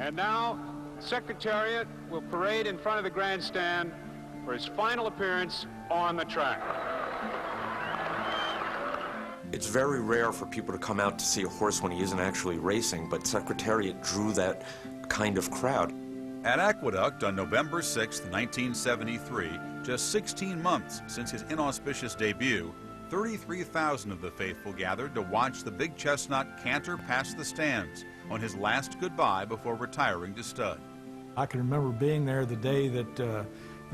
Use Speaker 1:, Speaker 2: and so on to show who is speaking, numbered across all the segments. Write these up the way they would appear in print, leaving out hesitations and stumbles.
Speaker 1: And now, Secretariat will parade in front of the grandstand for his final appearance on the track.
Speaker 2: It's very rare for people to come out to see a horse when he isn't actually racing, but Secretariat drew that kind of crowd.
Speaker 3: At Aqueduct on November 6, 1973, just 16 months since his inauspicious debut, 33,000 of the faithful gathered to watch the big chestnut canter past the stands on his last goodbye before retiring to stud.
Speaker 4: I can remember being there the day that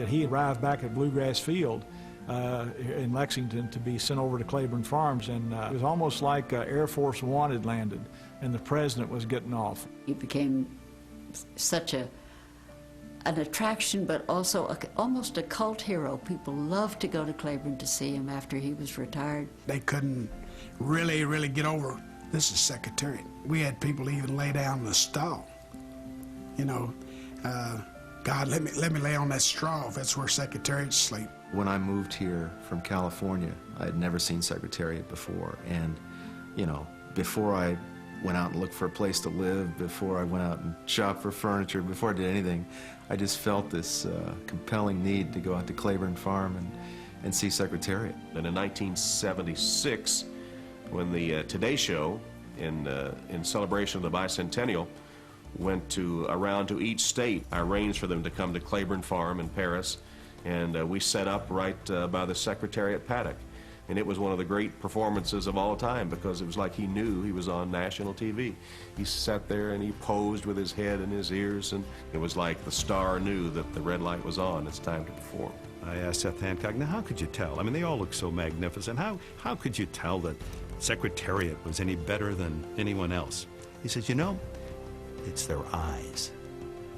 Speaker 4: he arrived back at Bluegrass Field in Lexington to be sent over to Claiborne Farms, and it was almost like Air Force One had landed and the president was getting off.
Speaker 5: He became such an attraction, but also almost a cult hero. People loved to go to Claiborne to see him after he was retired.
Speaker 6: They couldn't really get over, this is Secretariat. We had people even lay down in the stall. You know, God, let me lay on that straw if that's where Secretariat sleep.
Speaker 7: When I moved here from California, I had never seen Secretariat before, and, you know, before I went out and looked for a place to live, before I went out and shopped for furniture, before I did anything, I just felt this compelling need to go out to Claiborne Farm and see Secretariat.
Speaker 8: And in 1976, when the Today Show, in celebration of the bicentennial, went around to each state, I arranged for them to come to Claiborne Farm in Paris, and we set up right by the Secretariat paddock. And it was one of the great performances of all time, because it was like he knew he was on national TV. He sat there and he posed with his head and his ears, and it was like the star knew that the red light was on. It's time to perform.
Speaker 9: I asked Seth Hancock, now how could you tell? I mean, they all look so magnificent. How could you tell that Secretariat was any better than anyone else? He says, you know, it's their eyes.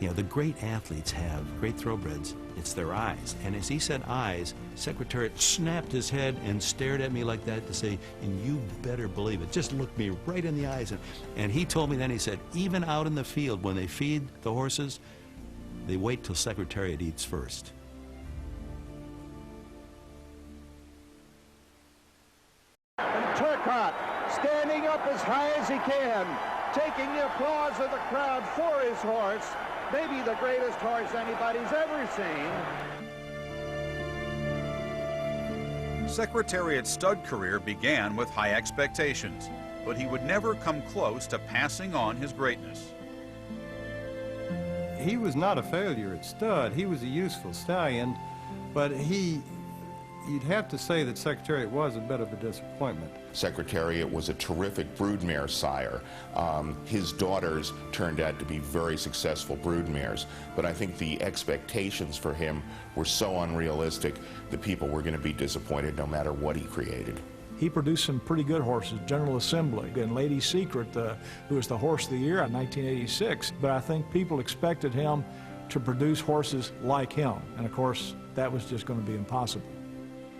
Speaker 9: You know, the great athletes have, great thoroughbreds, it's their eyes. And as he said eyes, Secretariat snapped his head and stared at me like that to say, and you better believe it, just look me right in the eyes. And he told me then, he said, even out in the field when they feed the horses, they wait till Secretariat eats first.
Speaker 10: And Turcotte standing up as high as he can, taking the applause of the crowd for his horse, maybe the greatest horse anybody's ever seen.
Speaker 3: Secretariat's stud career began with high expectations, but he would never come close to passing on his greatness.
Speaker 11: He was not a failure at stud. He was a useful stallion, but you'd have to say that Secretariat was a bit of a disappointment.
Speaker 12: Secretariat was a terrific broodmare sire. His daughters turned out to be very successful broodmares, but I think the expectations for him were so unrealistic that people were going to be disappointed no matter what he created.
Speaker 4: He produced some pretty good horses, General Assembly and Lady Secret, who was the Horse of the Year in 1986, but I think people expected him to produce horses like him, and of course that was just going to be impossible.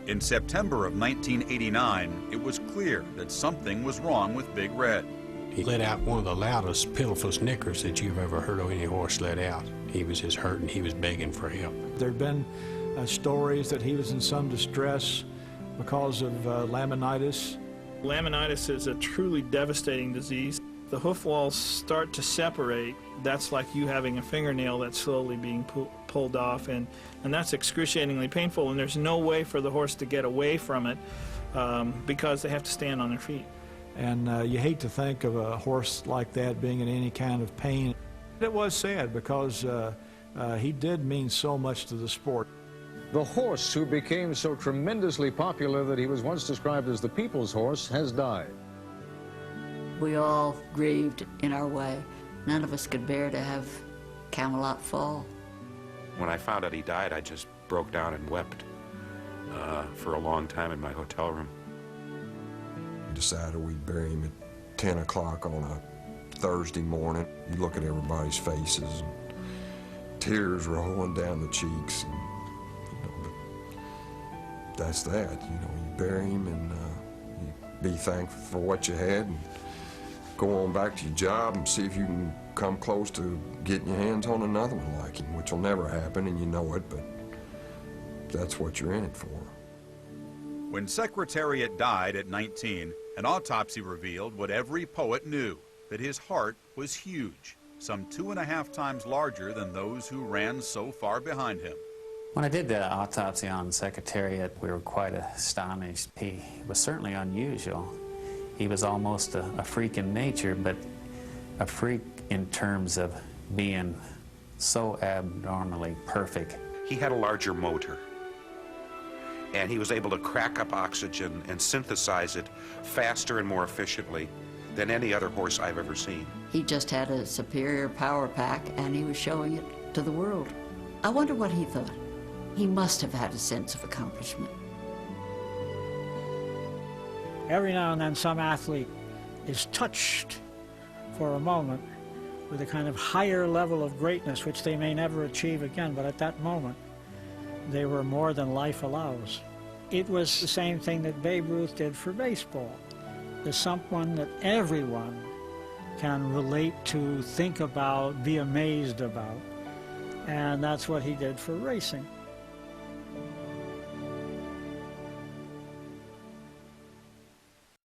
Speaker 3: In September of 1989, it was clear that something was wrong with Big Red.
Speaker 13: He let out one of the loudest, pitiful snickers that you've ever heard of any horse let out. He was just hurting. He was begging for help.
Speaker 4: There have been stories that he was in some distress because of laminitis.
Speaker 14: Laminitis is a truly devastating disease. The hoof walls start to separate. That's like you having a fingernail that's slowly being pulled off, and that's excruciatingly painful, and there's no way for the horse to get away from it because they have to stand on their feet.
Speaker 4: And you hate to think of a horse like that being in any kind of pain. It was sad because he did mean so much to the sport.
Speaker 15: The horse who became so tremendously popular that he was once described as the people's horse has died.
Speaker 5: We all grieved in our way. None of us could bear to have Camelot fall.
Speaker 2: When I found out he died, I just broke down and wept for a long time in my hotel room.
Speaker 16: We decided we'd bury him at 10 o'clock on a Thursday morning. You look at everybody's faces, and tears rolling down the cheeks. And, but that's that. You know, you bury him and you be thankful for what you had and go on back to your job and see if you can come close to getting your hands on another one like him, which will never happen, and you know it, but that's what you're in it for.
Speaker 3: When Secretariat died at 19, an autopsy revealed what every poet knew, that his heart was huge. some 2.5 times larger than those who ran so far behind him.
Speaker 17: When I did the autopsy on Secretariat, we were quite astonished. He was certainly unusual. He was almost a freak in nature, but a freak in terms of being so abnormally perfect.
Speaker 18: He had a larger motor, and he was able to crack up oxygen and synthesize it faster and more efficiently than any other horse I've ever seen.
Speaker 5: He just had a superior power pack, and he was showing it to the world. I wonder what he thought. He must have had a sense of accomplishment.
Speaker 19: Every now and then some athlete is touched for a moment with a kind of higher level of greatness which they may never achieve again, but at that moment they were more than life allows. It was the same thing that Babe Ruth did for baseball. There's someone that everyone can relate to, think about, be amazed about, and that's what he did for racing.